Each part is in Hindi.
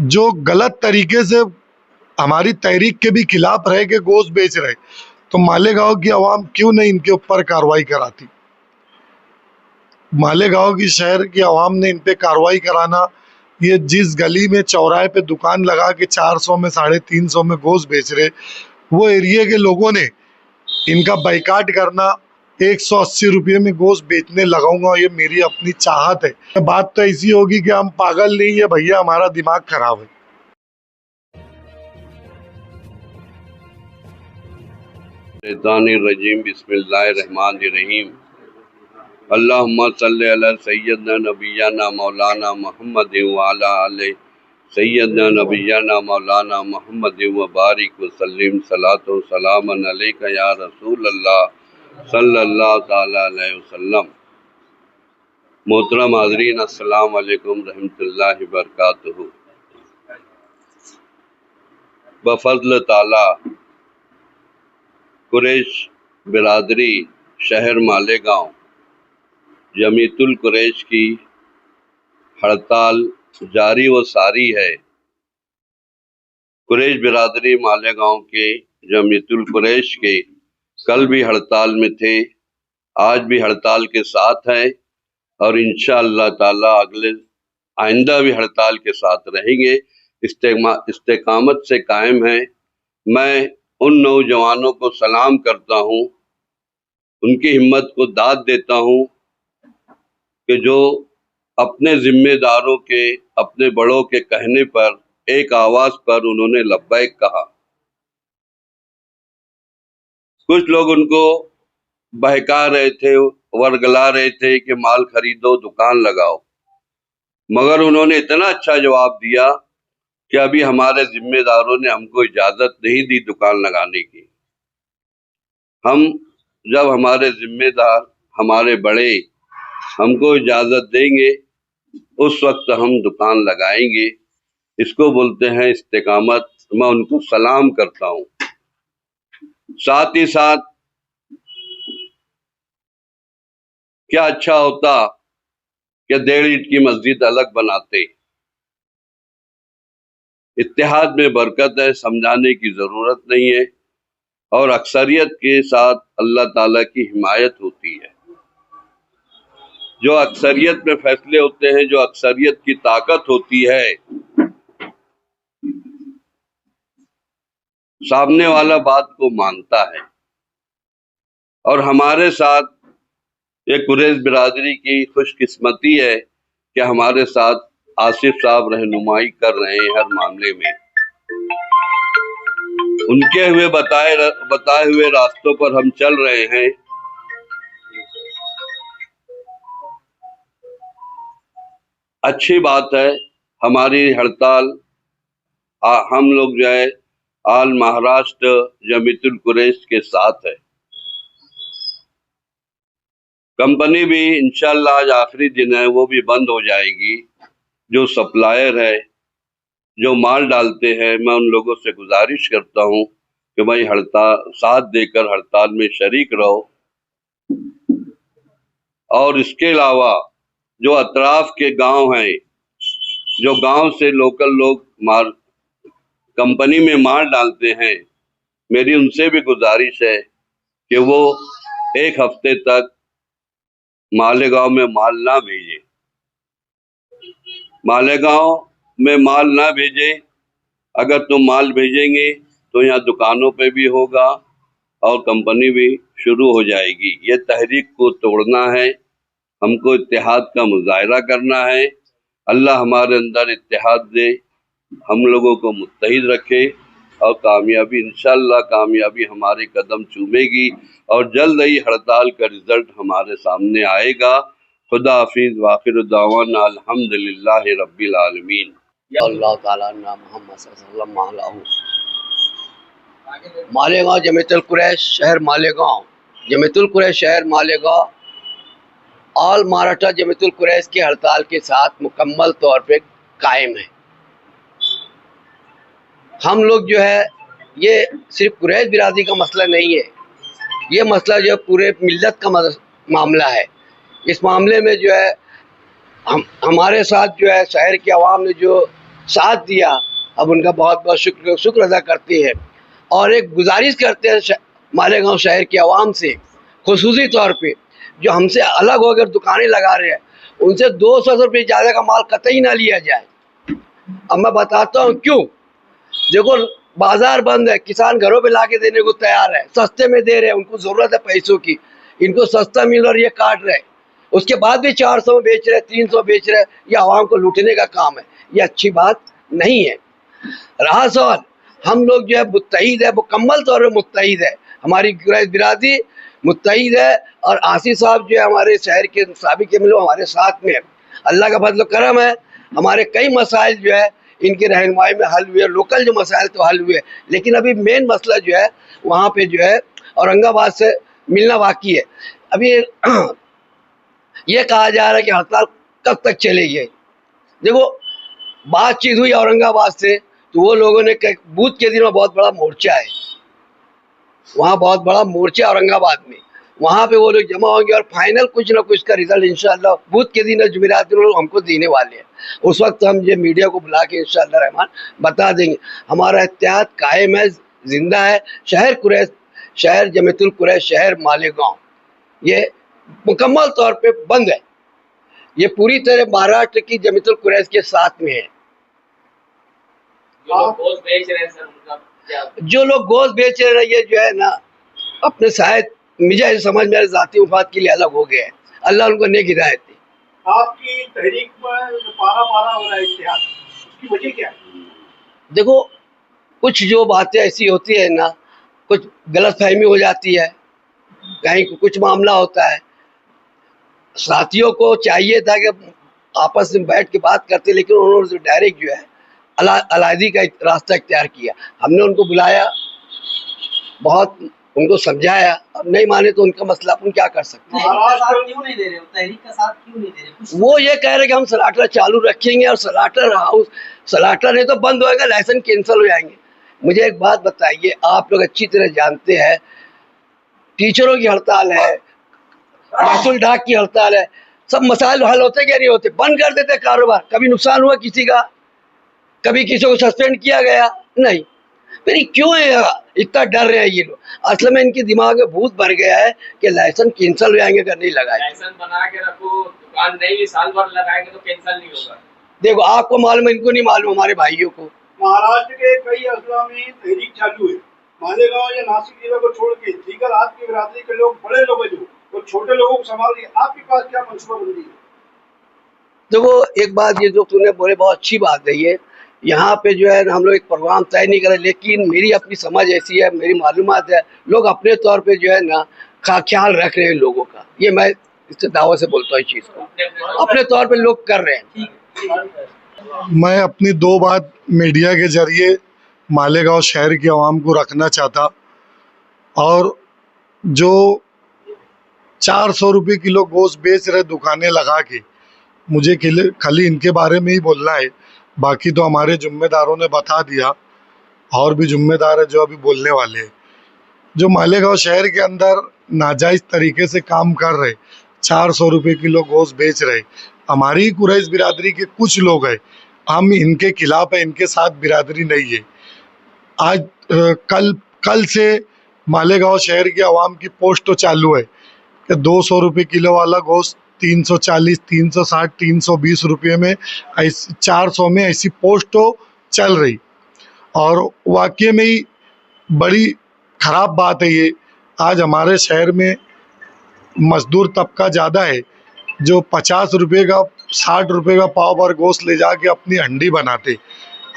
जो गलत तरीके से हमारी तहरीक के भी खिलाफ रह के गोश्त बेच रहे, तो मालेगांव की आवाम क्यों नहीं इनके ऊपर कार्रवाई कराती? मालेगांव की शहर की आवाम ने इन पे कार्रवाई कराना, ये जिस गली में चौराहे पे दुकान लगा के 400 में 350 में गोश्त बेच रहे, वो एरिया के लोगों ने इनका बाइकाट करना, 180 रुपये में गोश्त बेचने लगाऊंगा, ये मेरी अपनी चाहत है। बात तो ऐसी होगी कि हम पागल नहीं है भैया, हमारा दिमाग खराब है। रजीम बिस्मिल्लाहिर्रहमानिर्रहीम। अल्लाहुम्मा सल्ली अला सय्यदना नबियना मौलाना मुहम्मद व अला आले सय्यदना नबियना मौलाना मुहम्मद व बारिक व सल्लिम सलातो सलामन अलैका या रसूल अल्लाह सल्लल्लाहु तआला अलैहि वसल्लम। मोहतरम हाज़रीन, अस्सलाम वालेकुम रहमतुल्लाहि व बरकातुहू। बफज़्ल ताला कुरैश बिरादरी शहर मालेगांव जमीयतुल कुरैश की हड़ताल जारी व सारी है। कुरैश बिरादरी मालेगांव के जमीयतुल कुरैश के कल भी हड़ताल में थे, आज भी हड़ताल के साथ हैं और इंशाअल्लाह ताला आइंदा भी हड़ताल के साथ रहेंगे। इस्तेकामत से कायम है। मैं उन नौजवानों को सलाम करता हूँ, उनकी हिम्मत को दाद देता हूँ कि जो अपने जिम्मेदारों के, अपने बड़ों के कहने पर, एक आवाज पर उन्होंने लब्बैक कहा। कुछ लोग उनको बहका रहे थे, वर्गला रहे थे कि माल खरीदो, दुकान लगाओ, मगर उन्होंने इतना अच्छा जवाब दिया कि अभी हमारे जिम्मेदारों ने हमको इजाजत नहीं दी दुकान लगाने की। हम जब हमारे जिम्मेदार, हमारे बड़े हमको इजाजत देंगे, उस वक्त हम दुकान लगाएंगे। इसको बोलते हैं इस्तेकामत। मैं उनको सलाम करता हूँ। साथ ही साथ क्या अच्छा होता कि 1.5 ईंट की मस्जिद अलग बनाते। इत्तेहाद में बरकत है, समझाने की जरूरत नहीं है, और अक्सरियत के साथ अल्लाह ताला की हिमायत होती है। जो अक्सरियत में फैसले होते हैं, जो अक्सरियत की ताकत होती है, सामने वाला बात को मानता है। और हमारे साथ ये कुरैश बिरादरी की खुशकिस्मती है कि हमारे साथ आसिफ साहब रहनुमाई कर रहे हैं हर मामले में। उनके बताए हुए रास्तों पर हम चल रहे हैं। अच्छी बात है। हमारी हड़ताल हम लोग जो है आल महाराष्ट्र जमीयतुल कुरैश के साथ है। कंपनी भी इंशाअल्लाह आज आखिरी दिन है, वो भी बंद हो जाएगी। जो सप्लायर है, जो माल डालते हैं, मैं उन लोगों से गुजारिश करता हूँ कि भाई हड़ताल साथ देकर हड़ताल में शरीक रहो। और इसके अलावा जो अतराफ के गांव हैं, जो गांव से लोकल लोग कंपनी में माल डालते हैं, मेरी उनसे भी गुजारिश है कि वो 1 हफ्ते तक मालेगांव में माल ना भेजे। मालेगांव में माल ना भेजे। अगर तुम माल भेजेंगे तो यहाँ दुकानों पे भी होगा और कंपनी भी शुरू हो जाएगी। ये तहरीक को तोड़ना है, हमको इत्तेहाद का मुजाहरा करना है। अल्लाह हमारे अंदर इत्तेहाद दे, हम लोगों को मुत्तहिद रखे, और कामयाबी इंशाअल्लाह कामयाबी हमारे कदम चूमेगी और जल्द ही हड़ताल का रिजल्ट हमारे सामने आएगा। खुदा हाफिज। वाखिर दावाना अल्हम्दुलिल्लाहि रब्बिल आलमीन। अल्लाह ताला ना मोहम्मद सल्लल्लाहु अलैहि वसल्लम। मालेगांव जमीयतुल कुरैश शहर मालेगांव, जमीयतुल कुरैश शहर मालेगांव ऑल महाराष्ट्र जमीयतुल कुरैश की हड़ताल के साथ मुकम्मल तौर पे कायम है। हम लोग जो है, ये सिर्फ कुरैश बिरादरी का मसला नहीं है, ये मसला जो पूरे मिल्लत का मामला है। इस मामले में जो है हमारे साथ जो है शहर की आवाम ने जो साथ दिया, अब उनका बहुत बहुत शुक्र अदा करते हैं। और एक गुजारिश करते हैं मालेगांव शहर की आवाम से, खुसूसी तौर पे जो हमसे अलग होकर दुकानें लगा रहे हैं, उनसे 200 रुपये ज़्यादा का माल कतई ना लिया जाए। अब मैं बताता हूँ क्यों। देखो, बाजार बंद है, किसान घरों पे लाके देने को तैयार है, सस्ते में दे रहे हैं, उनको ज़रूरत है पैसों की, इनको सस्ता मिल और ये काट रहे हैं, उसके बाद भी 400 में बेच रहे, 300 बेच रहे, ये आवाम को लूटने का काम है, ये अच्छी बात नहीं है। रहा सवाल, हम लोग जो है मुत्तहिद है, मुकम्मल तौर पर मुत्तहिद है, हमारी कुरैश बिरादरी मुत्तहिद है, और आसिफ साहब जो है हमारे शहर के साबिक एमएलए हमारे साथ में है। अल्लाह का फजल करम है, हमारे कई मसाइल जो है इनकी रहनुमाई में हल हुए, लोकल जो मसाइल तो हल हुए, लेकिन अभी मेन मसला जो है वहाँ पे जो है औरंगाबाद से मिलना बाकी है। अभी ये कहा जा रहा है कि हड़ताल कब तक चलेगी। देखो, बातचीत हुई औरंगाबाद से, तो वो लोगों ने बूथ के दिन में बहुत बड़ा मोर्चा है, वहाँ बहुत बड़ा मोर्चा औरंगाबाद में, वहाँ पे वो लोग जमा होंगे और फाइनल कुछ ना कुछ का रिजल्ट इंशाअल्लाह बूथ के दिन जुमेरात दिन लोग हमको देने वाले हैं। उस वक्त हम ये मीडिया को बुला के इंशाअल्लाह रहमान बता देंगे। हमारा इत्तेहाद कायम है, जिंदा है। शहर कुरैश, शहर जमीयतुल कुरैश शहर मालेगांव ये मुकम्मल तौर पे बंद है, ये पूरी तरह महाराष्ट्र की जमीयतुल कुरैश के साथ में है। जो लोग गोश्त बेच रहे हैं, ये जो है ना अपने शायद मुझे समझ मेरे ज़ाती मुफाद के लिए अलग हो गए हैं, अल्लाह उनको नेक हिदायत दे। आपकी तहरीक में पारा पारा हो रहा है इत्तेहाद, उसकी वजह क्या है? देखो, कुछ जो बातें ऐसी होती है ना, कुछ गलतफहमी हो जाती है, कहीं कुछ मामला होता है, साथियों को चाहिए था कि आपस में बैठ के बात करते, लेकिन उन्होंने डायरेक्ट जो है अलहदी का रास्ता इख्तियार किया। हमने उनको बुलाया, बहुत उनको समझाया, अब नहीं माने तो उनका मसला, अपन क्या कर सकते हैं। क्यों नहीं दे रहे हो? तहरीक का साथ क्यों नहीं दे रहे? वो ये कह रहे कि हम सलाटर चालू रखेंगे, और सलाटर हाउस, सलाटर नहीं तो बंद होएगा, लाइसेंस कैंसिल हो जाएंगे। मुझे एक बात बताइए, आप लोग अच्छी तरह जानते हैं, टीचरों की हड़ताल है, महसूल डाक की हड़ताल है, सब मसाइल हल होते क्या नहीं होते? बंद कर देते कारोबार, कभी नुकसान हुआ किसी का, कभी किसी को सस्पेंड किया गया नहीं। फिर क्यों है इतना डर रहे हैं ये लोग? असल में इनके दिमाग में भूत भर गया है कि लाइसेंस कैंसिल हो जाएंगे अगर नहीं लगाए। लाइसेंस बना के रखो, दुकान नहीं साल भर लगाएंगे तो कैंसिल नहीं होगा। देखो, आपको मालूम है, इनको नहीं मालूम, हमारे भाइयों को। महाराष्ट्र के कई अजला में तहरीक चालू है, मालेगांव या नासिक जिले को छोड़ के दीगर आपकी बिरादरी के लोग, बड़े लोग जो वो छोटे लोगों को संभाल रही है, आपके पास क्या मनसूबाबंदी है? देखो, एक बात ये जो तूने बोले बहुत अच्छी बात है, ये यहाँ पे जो है हम लोग एक प्रोग्राम तय नहीं करें, लेकिन मेरी अपनी समझ ऐसी है, मेरी मालूमात है, लोग अपने तौर पे जो है ना ख्याल रख रहे हैं लोगों का, ये मैं इससे दावा से बोलता हूँ। इस चीज़ को अपने तौर पे लोग कर रहे हैं। मैं अपनी दो बात मीडिया के जरिए मालेगांव शहर की आवाम को रखना चाहता, और जो 400 रुपये किलो गोश्त बेच रहे दुकानें लगा के, मुझे खाली इनके बारे में ही बोलना है, बाकी तो हमारे जिम्मेदारों ने बता दिया, और भी जिम्मेदार है जो अभी बोलने वाले हैं। जो मालेगांव शहर के अंदर नाजायज़ तरीके से काम कर रहे, 400 रुपये किलो गोश्त बेच रहे, हमारी कुरैश बिरादरी के कुछ लोग हैं, हम इनके खिलाफ है, इनके साथ बिरादरी नहीं है। आज कल से मालेगांव शहर की आवाम की पोस्ट तो चालू है कि 200 रुपये किलो वाला गोश्त 340, 360, 320 रुपये में, 400 में ऐसी पोस्ट तो चल रही। और वाकई में ही बड़ी ख़राब बात है ये। आज हमारे शहर में मजदूर तबका ज़्यादा है, जो 50 रुपये का, 60 रुपये का पाव भर गोश्त ले जाके अपनी हंडी बनाते,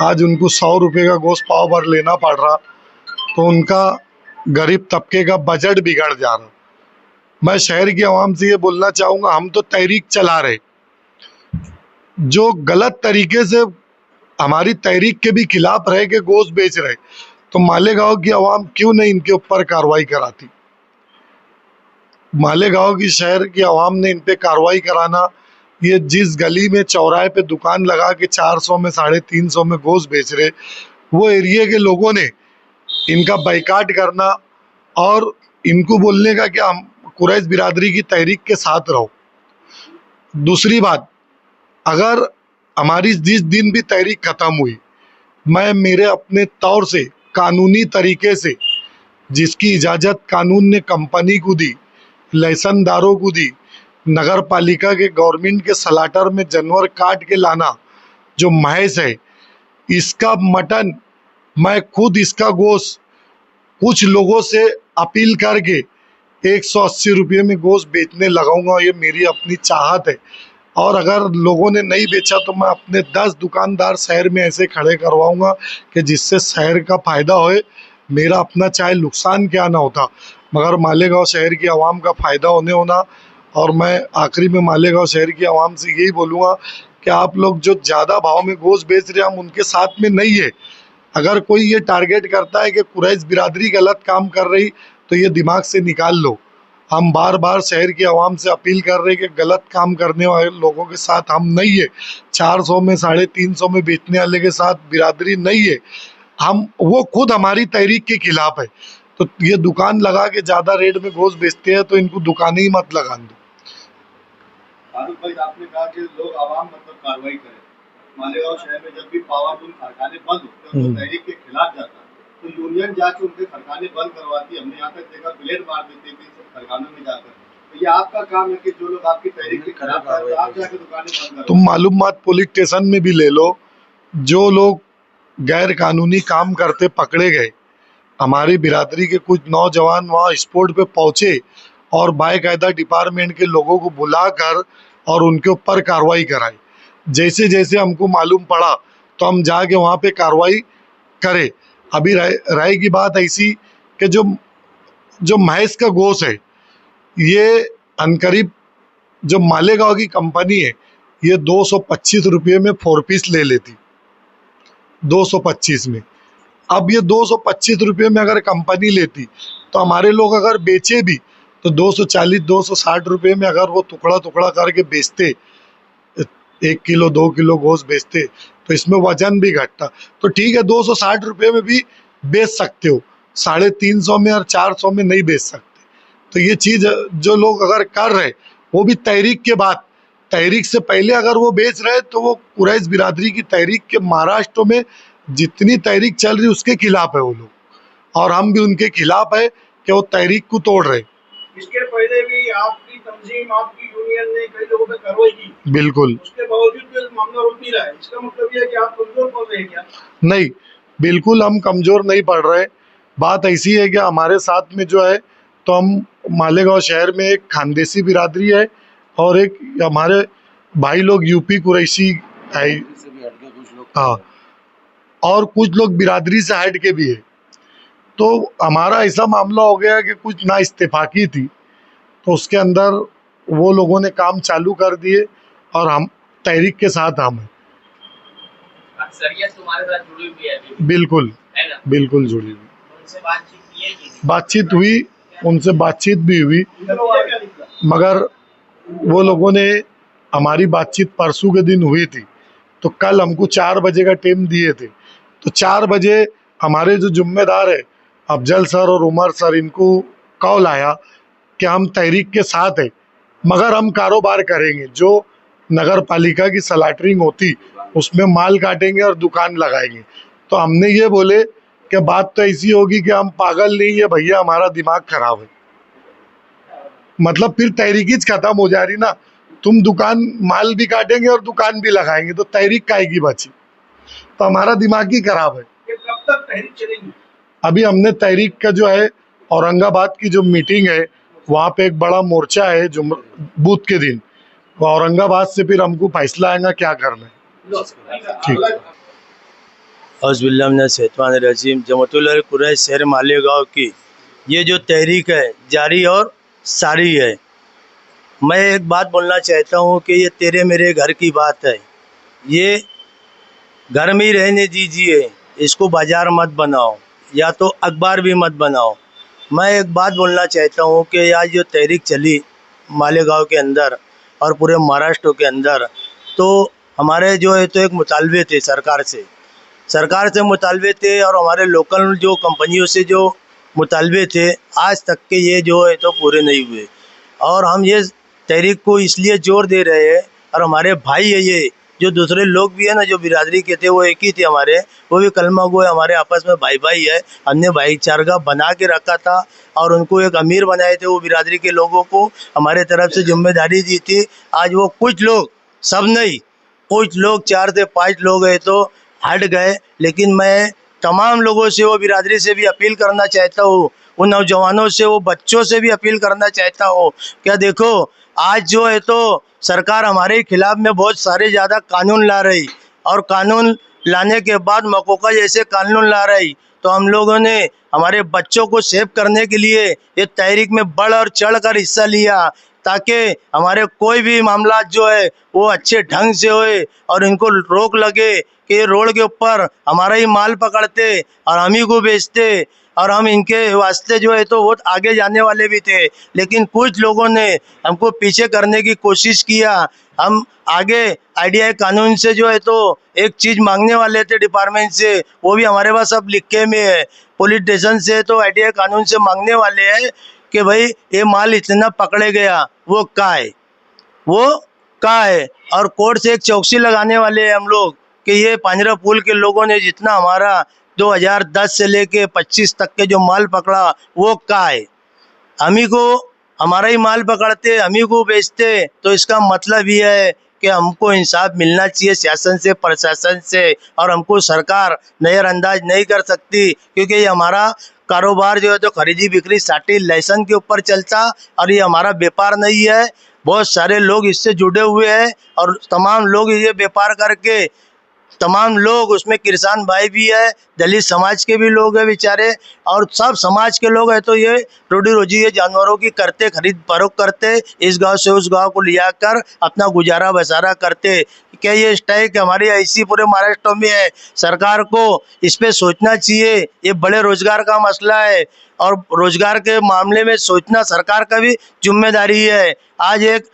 आज उनको 100 रुपये का गोश्त पाव भर लेना पड़ रहा, तो उनका गरीब तबके का बजट बिगड़ जा रहा। मैं शहर की आवाम से ये बोलना चाहूँगा, हम तो तहरीक चला रहे, जो गलत तरीके से हमारी तहरीक के भी खिलाफ रह के गोश्त बेच रहे, तो मालेगांव की आवाम क्यों नहीं इनके ऊपर कार्रवाई कराती? मालेगांव की शहर की आवाम ने इन पे कार्रवाई कराना, ये जिस गली में चौराहे पे दुकान लगा के 400 में 350 में गोश्त बेच रहे, वो एरिया के लोगों ने इनका बाइकाट करना, और इनको बोलने का कि हम कुरैश बिरादरी की तहरीक के साथ रहो। दूसरी बात, अगर हमारी जिस दिन भी तहरीक ख़त्म हुई, मैं मेरे अपने तौर से कानूनी तरीके से, जिसकी इजाज़त कानून ने कंपनी को दी, लाइसेंसदारों को दी, नगर पालिका के गवर्नमेंट के सलाटर में जानवर काट के लाना जो महज है, इसका मटन मैं खुद, इसका गोश्त कुछ लोगों से अपील करके 180 रुपये में गोश्त बेचने लगाऊंगा। ये मेरी अपनी चाहत है। और अगर लोगों ने नहीं बेचा तो मैं अपने 10 दुकानदार शहर में ऐसे खड़े करवाऊंगा कि जिससे शहर का फ़ायदा होए, मेरा अपना चाहे नुकसान क्या ना होता, मगर मालेगांव शहर की आवाम का फ़ायदा होना। और मैं आखिरी में मालेगांव शहर की आवाम से यही बोलूँगा कि आप लोग जो ज़्यादा भाव में गोश्त बेच रहे हैं, हम उनके साथ में नहीं है। अगर कोई ये टारगेट करता है कि कुरैश बिरादरी गलत काम कर रही, तो ये दिमाग से निकाल लो। हम बार बार शहर की आवाम से अपील कर रहे हैं कि गलत काम करने वाले लोगों के साथ हम नहीं है। 400 में 350 में बेचने वाले के साथ बिरादरी नहीं है। हम, वो खुद हमारी तहरीक के खिलाफ है। तो ये दुकान लगा के ज़्यादा रेट में गोश्त बेचते हैं, तो इनको दुकानें ही मत लगा दो। फारूक भाई, आपने कहा कि लोग आवाम मतलब कार्रवाई करें। मालेगांव शहर में जब भी पावरफुल कारखाने बंद होते हैं तो तहरीक के खिलाफ जाता है, तो यूनियन जाके उनके कारखाने बंद करवाती है। हमने यहाँ तक देखा ब्लेड मार देते हैं कारखानों में जाकर। तो ये आपका काम है कि जो लोग आपकी तहरीक के खिलाफ है, तो आप जाकर दुकानें बंद करो। तुम मालूमात पुलिस स्टेशन में भी ले लो, जो लोग गैर कानूनी काम करते पकड़े गए, हमारी बिरादरी के कुछ नौजवान वहाँ स्पॉट पे पहुँचे और बाकायदा डिपार्टमेंट के लोगों को बुलाकर और उनके ऊपर कार्रवाई कराई। जैसे जैसे हमको मालूम पड़ा तो हम जाके वहाँ पे कार्रवाई करें। अभी रहेगी बात ऐसी कि जो भैंस का गोश्त है, ये अनकरीब जो मालेगांव की कंपनी है, ये 225 रुपये में 4 पीस ले लेती, 225 में। अब ये 225 रुपये में अगर कंपनी लेती, तो हमारे लोग अगर बेचे भी तो 240 260 रुपये में अगर वो टुकड़ा टुकड़ा करके बेचते, 1 किलो 2 किलो गोश्त बेचते, तो इसमें वजन भी घटता। तो ठीक है, 260 रुपये में भी बेच सकते हो, 350 में और 400 में नहीं बेच सकते। तो ये चीज़ जो लोग अगर कर रहे, वो भी तहरीक के बाद, तहरीक से पहले अगर वो बेच रहे, तो वो कुरैश बिरादरी की तहरीक के महाराष्ट्र में जितनी तहरीक चल रही उसके खिलाफ है वो लोग, और हम भी उनके खिलाफ है कि वो तहरीक को तोड़ रहे। इसके पहले भी आपकी तंजीम, आपकी यूनियन ने कई लोगों पे कार्रवाई की, बिल्कुल, उसके बावजूद भी मामला रुक नहीं रहा है। इसका मतलब ये है कि आप कमजोर पड़ रहे हैं क्या? नहीं, बिल्कुल हम कमज़ोर नहीं पड़ रहे। बात ऐसी है कि हमारे साथ में जो है, तो हम मालेगांव शहर में एक खानदेशी बिरादरी है और एक हमारे भाई लोग यूपी कुरैशी है, हाँ, और कुछ लोग बिरादरी से हट के भी है। तो हमारा ऐसा मामला हो गया कि कुछ ना इत्तेफाकी थी, तो उसके अंदर वो लोगों ने काम चालू कर दिए और हम तहरीक के साथ हम हैं। अक्सरियत तुम्हारे साथ जुड़ी हुई है अभी, बिल्कुल, है ना? बिल्कुल जुड़ी हुई। उनसे बातचीत की है कि नहीं? बातचीत हुई, उनसे बातचीत भी हुई, क्या निकला? मगर वो लोगों ने, हमारी बातचीत परसों के दिन हुई थी, तो कल हमको 4 बजे का टाइम दिए थे। तो 4 बजे हमारे जो जिम्मेदार है अफजल सर और उमर सर, इनको कॉल आया कि हम तहरीक के साथ हैं, मगर हम कारोबार करेंगे, जो नगर पालिका की सलाटरिंग होती उसमें माल काटेंगे और दुकान लगाएंगे। तो हमने ये बोले कि बात तो ऐसी होगी कि हम पागल नहीं है भैया, हमारा दिमाग खराब है। मतलब फिर तहरीक ही खत्म हो जा रही ना, तुम दुकान माल भी काटेंगे और दुकान भी लगाएंगे, तो तहरीक काहे की बची? तो हमारा दिमाग ही खराब है। ये कब तक तहरीक चलेगी? अभी हमने तहरीक का जो है, औरंगाबाद की जो मीटिंग है, वहाँ पे एक बड़ा मोर्चा है जो बूथ के दिन, औरंगाबाद से फिर हमको फैसला आएगा क्या करना है। ठीक। औज़ुबिल्लाहिमिनश्शैतानिर्रजीम। जमातुल कुरैश शहर मालेगांव की ये जो तहरीक है जारी और सारी है। मैं एक बात बोलना चाहता हूँ कि ये तेरे मेरे घर की बात है, ये घर में ही रहने दीजिए, इसको बाज़ार मत बनाओ, या तो अखबार भी मत बनाओ। मैं एक बात बोलना चाहता हूँ कि आज जो तहरीक चली मालेगांव के अंदर और पूरे महाराष्ट्र के अंदर, तो हमारे जो है तो एक मुतालबे थे सरकार से मुतालबे थे, और हमारे लोकल जो कंपनियों से जो मुतालबे थे, आज तक के ये जो है तो पूरे नहीं हुए। और हम ये तहरीक को इसलिए जोर दे रहे हैं, और हमारे भाई है ये जो दूसरे लोग भी है ना, जो बिरादरी के थे वो एक ही थे हमारे, वो भी कलमा गोए, हमारे आपस में भाई भाई है। हमने भाईचारा बना के रखा था और उनको एक अमीर बनाए थे। वो बिरादरी के लोगों को हमारे तरफ से जिम्मेदारी दी थी। आज वो कुछ लोग, सब नहीं, कुछ लोग 4 से 5 लोग हैं तो हट गए, लेकिन मैं तमाम लोगों से, वो बिरादरी से भी अपील करना चाहता हूँ, उन नौजवानों से, वो बच्चों से भी अपील करना चाहता हूँ। क्या देखो, आज जो है तो सरकार हमारे खिलाफ में बहुत सारे ज़्यादा कानून ला रही, और कानून लाने के बाद मकोका जैसे कानून ला रही, तो हम लोगों ने हमारे बच्चों को सेव करने के लिए ये तहरीक में बढ़ और चढ़ कर हिस्सा लिया, ताकि हमारे कोई भी मामला जो है वो अच्छे ढंग से होए और इनको रोक लगे कि ये रोड के ऊपर हमारा ही माल पकड़ते और हम ही को बेचते, और हम इनके वास्ते जो है तो बहुत आगे जाने वाले भी थे, लेकिन कुछ लोगों ने हमको पीछे करने की कोशिश किया। हम आगे आईडीआई कानून से जो है तो एक चीज़ मांगने वाले थे डिपार्टमेंट से, वो भी हमारे पास अब लिखे में है। पुलिस स्टेशन से तो आईडीआई कानून से मांगने वाले हैं कि भाई ये माल इतना पकड़े गया, वो का है, वो का है, और कोर्ट से एक चौकसी लगाने वाले हैं हम लोग कि ये पांजरा पुल के लोगों ने जितना हमारा 2010 से लेके 25 तक के जो माल पकड़ा वो का है। हम ही को, हमारा ही माल पकड़ते, हम ही को बेचते, तो इसका मतलब ये है कि हमको इंसाफ मिलना चाहिए शासन से, प्रशासन से, और हमको सरकार नज़रअंदाज नहीं कर सकती, क्योंकि ये हमारा कारोबार जो है तो खरीदी बिक्री साटी लाइसेंस के ऊपर चलता, और ये हमारा व्यापार नहीं है। बहुत सारे लोग इससे जुड़े हुए हैं और तमाम लोग ये व्यापार करके, तमाम लोग उसमें किसान भाई भी है, दलित समाज के भी लोग हैं बेचारे, और सब समाज के लोग हैं, तो ये रोजी रोजी ये जानवरों की करते, खरीद फरोख्त करते, इस गांव से उस गांव को लिया कर अपना गुजारा बसारा करते। क्या ये स्ट्राइक हमारी ऐसी पूरे महाराष्ट्र में है? सरकार को इस पे सोचना चाहिए, ये बड़े रोजगार का मसला है और रोजगार के मामले में सोचना सरकार का भी जिम्मेदारी है। आज एक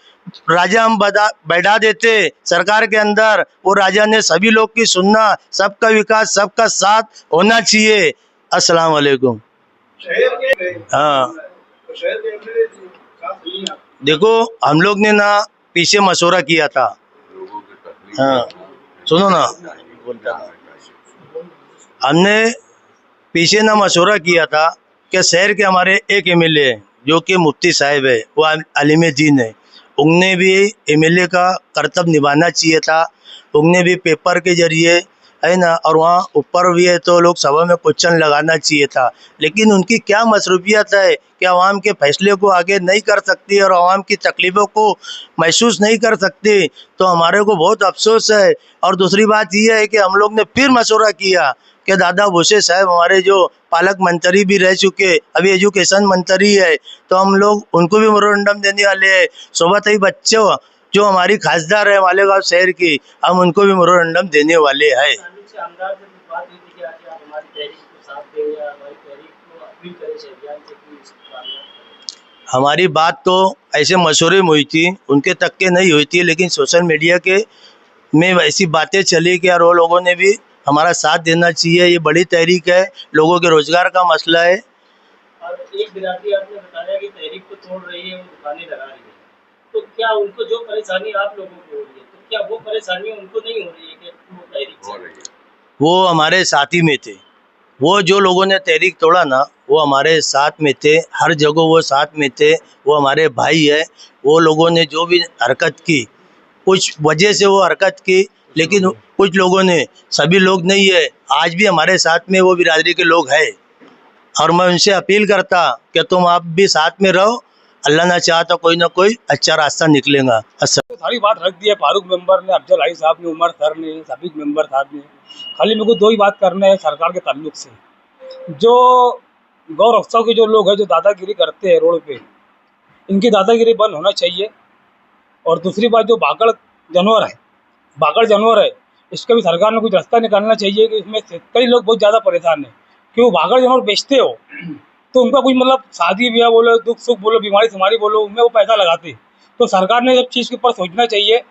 राजा हम बैठा देते सरकार के अंदर, वो राजा ने सभी लोग की सुनना, सबका विकास, सबका साथ होना चाहिए। अस्सलाम वालेकुम। शहर के हाँ, तो शहर के एमएलए साथ नहीं है। देखो हम लोग ने ना पीछे मशवरा किया था। हाँ, सुनो ना, हमने पीछे ना मशवरा किया था कि शहर के हमारे एक एमएलए है जो कि मुफ्ती साहब है, वो अलीम दीन है, उनने भी एमएलए का कर्तव्य निभाना चाहिए था। उनने भी पेपर के जरिए है ना, और वहाँ ऊपर भी है तो लोग सभा में क्वेश्चन लगाना चाहिए था, लेकिन उनकी क्या मसरूफियत है कि आवाम के फैसले को आगे नहीं कर सकती और आवाम की तकलीफ़ों को महसूस नहीं कर सकती, तो हमारे को बहुत अफसोस है। और दूसरी बात यह है कि हम लोग ने फिर मशवरा किया कि दादा भूसे साहब हमारे जो पालक मंत्री भी रह चुके, अभी एजुकेशन मंत्री है, तो हम लोग उनको भी मेमोरेंडम देने वाले हैं। सोबत ही बच्चों जो हमारी खासदार है मालेगांव शहर की, हम उनको भी मेमोरेंडम देने वाले हैं। हमारी बात तो ऐसे मशवरे में हुई थी, उनके तक के नहीं हुई थी, लेकिन सोशल मीडिया के में ऐसी बातें चली कि यार वो लोगों ने भी हमारा साथ देना चाहिए। ये बड़ी तहरीक है, लोगों के रोजगार का मसला है। और एक बिरादरी आपने बताया कि तहरीक को तोड़ रही है, वो दुकानें लगा रही है, तो क्या उनको जो परेशानी आप लोगों को हो रही है, तो क्या वो परेशानी उनको नहीं हो रही है कि वो तहरीक हो रही है? वो हमारे साथी में थे, वो जो लोगों ने तहरीक तोड़ा ना वो हमारे साथ में थे, हर जगह वो साथ में थे, वो हमारे भाई है। वो लोगों ने जो भी हरकत की, कुछ वजह से वो हरकत की, लेकिन कुछ लोगों ने, सभी लोग नहीं है, आज भी हमारे साथ में वो बिरादरी के लोग हैं, और मैं उनसे अपील करता कि तुम आप भी साथ में रहो, अल्लाह ना चाहता कोई ना कोई अच्छा रास्ता निकलेगा। तो सारी बात रख दी है फारूक मेंबर ने, अफजल आई साहब ने, उमर सर ने, सभी मेंबर साहब ने। खाली मेरे को दो ही बात करना है सरकार के ताल्लुक से। जो गौ रक्षकों के जो लोग हैं जो दादागिरी करते हैं रोड पे, इनकी दादागिरी बंद होना चाहिए। और दूसरी बात, जो भागड़ जानवर है, इसका भी सरकार ने कुछ रास्ता निकालना चाहिए कि इसमें कई लोग बहुत ज़्यादा परेशान हैं कि वो भागड़ जानवर बेचते हो तो उनका कुछ मतलब शादी ब्याह बोलो, दुख सुख बोलो, बीमारी शुमारी बोलो, उनमें वो पैसा लगाते, तो सरकार ने सब चीज़ के ऊपर सोचना चाहिए।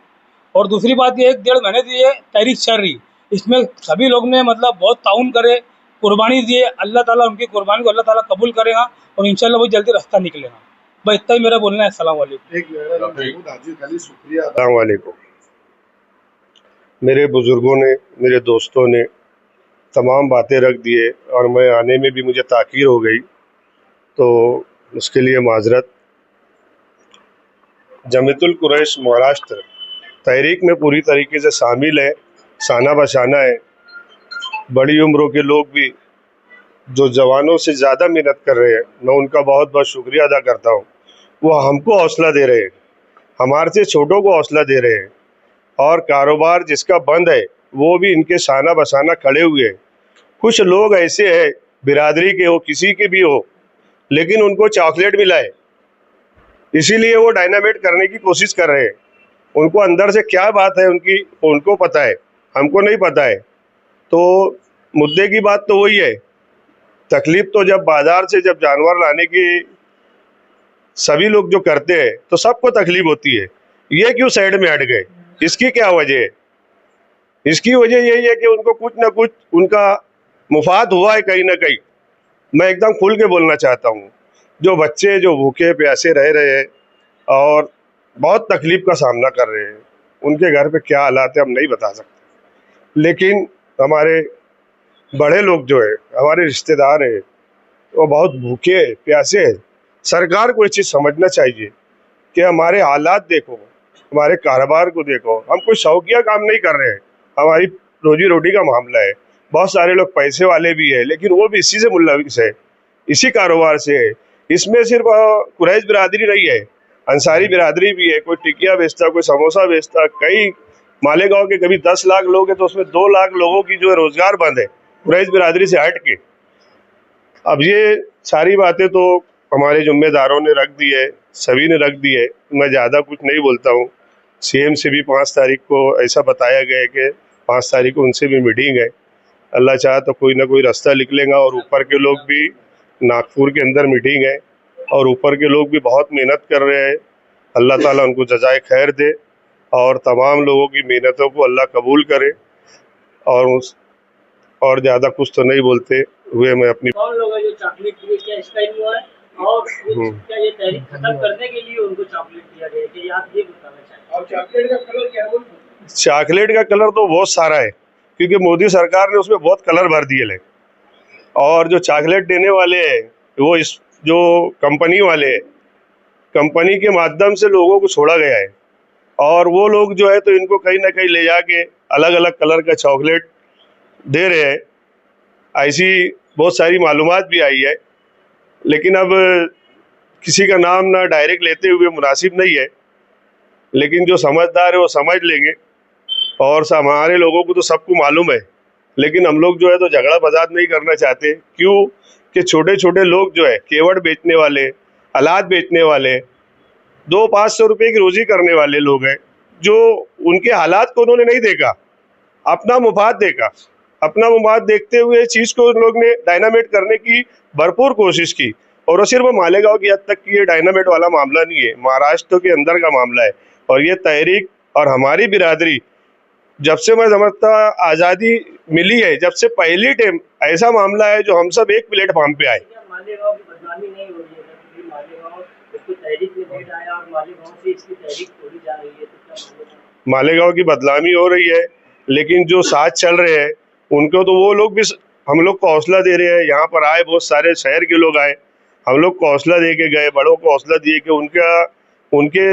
और दूसरी बात ये 1-1.5 महीने से ये तहरीक चल रही, इसमें सभी लोग ने मतलब बहुत ताउन करे, कुर्बानी दिए, अल्लाह ताला उनकी कुर्बानी को अल्लाह ताला कबूल करेगा और इंशाल्लाह बहुत जल्दी रास्ता निकलेगा। बस इतना ही मेरा बोलना है। अस्सलाम वालेकुम। एक महमूद हाजी खाली शुक्रिया अस्सलाम वालेकुम। मेरे बुज़ुर्गों ने, मेरे दोस्तों ने तमाम बातें रख दिए और मैं आने में भी मुझे ताख़ीर हो गई, तो उसके लिए माज़रत। जमीयतुल कुरैश महाराष्ट्र तहरीक में पूरी तरीके से शामिल है, शाना बशाना है। बड़ी उम्रों के लोग भी जो जवानों से ज़्यादा मेहनत कर रहे हैं, मैं उनका बहुत बहुत शुक्रिया अदा करता हूँ। वो हमको हौसला दे रहे हैं, हमारे से छोटों को हौसला दे रहे हैं, और कारोबार जिसका बंद है वो भी इनके शाना बशाना खड़े हुए हैं। कुछ लोग ऐसे हैं, बिरादरी के हो, किसी के भी हो, लेकिन उनको चॉकलेट मिला है, इसीलिए वो डायनामाइट करने की कोशिश कर रहे हैं। उनको अंदर से क्या बात है उनकी, उनको पता है, हमको नहीं पता है। तो मुद्दे की बात तो वही है, तकलीफ तो जब बाजार से जब जानवर लाने की सभी लोग जो करते हैं तो सबको तकलीफ होती है। ये क्यों साइड में हट गए, इसकी क्या वजह है? इसकी वजह यही है कि उनको कुछ ना कुछ उनका मुफाद हुआ है कहीं ना कहीं। मैं एकदम खुल के बोलना चाहता हूँ, जो बच्चे जो भूखे प्यासे रह रहे हैं और बहुत तकलीफ का सामना कर रहे हैं, उनके घर पे क्या हालात है हम नहीं बता सकते, लेकिन हमारे बड़े लोग जो है, हमारे रिश्तेदार हैं, वो बहुत भूखे प्यासे हैं। सरकार को ये चीज़ समझना चाहिए कि हमारे हालात देखो, हमारे कारोबार को देखो। हम कोई शौकिया काम नहीं कर रहे हैं, हमारी रोजी रोटी का मामला है। बहुत सारे लोग पैसे वाले भी है, लेकिन वो भी इसी से मुल्लविस है, इसी कारोबार से है। इसमें सिर्फ कुरैश बिरादरी नहीं है, अंसारी बिरादरी भी है। कोई टिकिया बेचता, कोई समोसा बेचता। कई मालेगांव के कभी 10 लाख लोग हैं तो उसमें 2 लाख लोगों की जो है रोजगार बंद है, कुरैश बिरादरी से हट के। अब ये सारी बातें तो हमारे जिम्मेदारों ने रख दी है, सभी ने रख दी है, मैं ज़्यादा कुछ नहीं बोलता हूँ। सीएम से भी 5 तारीख को ऐसा बताया गया है कि 5 तारीख को उनसे भी मीटिंग है। अल्लाह चाहे तो कोई ना कोई रास्ता निकलेगा। और ऊपर के लोग भी, नागपुर के अंदर मीटिंग है और ऊपर के लोग भी बहुत मेहनत कर रहे हैं। अल्लाह ताला उनको जज़ाए खैर दे और तमाम लोगों की मेहनतों को अल्लाह कबूल करे। और ज़्यादा कुछ तो नहीं बोलते हुए मैं अपनी कौन लोग हैं जो चॉकलेट दिए, क्या इसका ही हुआ है? और क्या ये तहरीक खत्म करने के लिए उनको चॉकलेट दिया गया है कि आप ये बताना चाहते हैं? और चॉकलेट का कलर क्या है? चॉकलेट का कलर तो बहुत सारा है, क्योंकि मोदी सरकार ने उसमें बहुत कलर भर दिए है। और जो चॉकलेट देने वाले हैं वो इस जो कंपनी वाले हैं, कंपनी के माध्यम से लोगों को छोड़ा गया है। और वो लोग जो है तो इनको कहीं ना कहीं ले जाके अलग अलग कलर का चॉकलेट दे रहे हैं। ऐसी बहुत सारी मालूमात भी आई है, लेकिन अब किसी का नाम ना डायरेक्ट लेते हुए मुनासिब नहीं है, लेकिन जो समझदार है वो समझ लेंगे। और हमारे लोगों को तो सबको मालूम है, लेकिन हम लोग जो है तो झगड़ा फसाद नहीं करना चाहते। क्यों कि छोटे छोटे लोग जो है, केवड़ बेचने वाले, अलाद बेचने वाले, 200-500 रुपये की रोजी करने वाले लोग हैं, जो उनके हालात को उन्होंने नहीं देखा, अपना मुफाद देखा। अपना मुफाद देखते हुए चीज़ को उन लोग ने डायनामाइट करने की भरपूर कोशिश की। और वो सिर्फ मालेगांव की हद तक की ये डायनामाइट वाला मामला नहीं है, महाराष्ट्र के अंदर का मामला है। और ये तहरीक और हमारी बिरादरी, जब से मैं समझता आज़ादी मिली है, जब से पहली टाइम ऐसा मामला है जो हम सब एक प्लेटफॉर्म पे आए। मालेगांव की बदनामी नहीं हो रही है? मालेगांव इसको तहरीक में नहीं आया और मालेगांव से इसकी तहरीक तोड़ी जा रही है, तो क्या मालेगांव की बदनामी हो रही है, लेकिन जो साथ चल रहे हैं उनको तो वो लोग भी हम लोग को हौसला दे रहे हैं। यहाँ पर आए बहुत सारे शहर के लोग आए, हम लोग को हौसला दे के गए, बड़ों को हौसला दिए कि उनके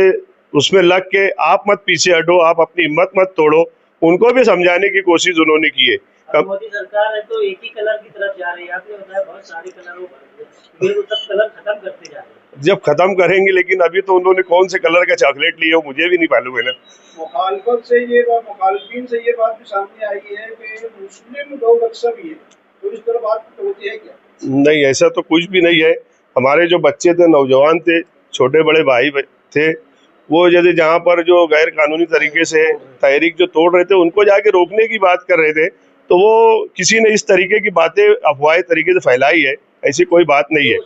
उसमें लग के आप मत पीछे हटो, आप अपनी हिम्मत मत तोड़ो। उनको भी समझाने की कोशिश उन्होंने की है। मोदी सरकार है तो एक ही कलर की तरफ जा रही है, आपने बताया बहुत सारे कलर वो सब कलर खत्म करते जा रहे हैं। जब खत्म करेंगे, लेकिन अभी तो उन्होंने कौन से कलर का चॉकलेट लिए हो मुझे भी नहीं मालूम है ना। मुखालिफिन से ये बात भी सामने आई है कि मुस्लिम लोग अक्सर भी है, तो इस तरह बात तो होती है क्या? नहीं, ऐसा तो कुछ भी नहीं है। हमारे जो बच्चे थे, नौजवान थे, छोटे बड़े भाई थे, वो जैसे जहाँ पर जो गैर कानूनी तरीके से तहरीक जो तोड़ रहे थे उनको जाके रोकने की बात कर रहे थे, तो वो किसी ने इस तरीके की बातें अफवाही तरीके से फैलाई है, ऐसी कोई बात नहीं है।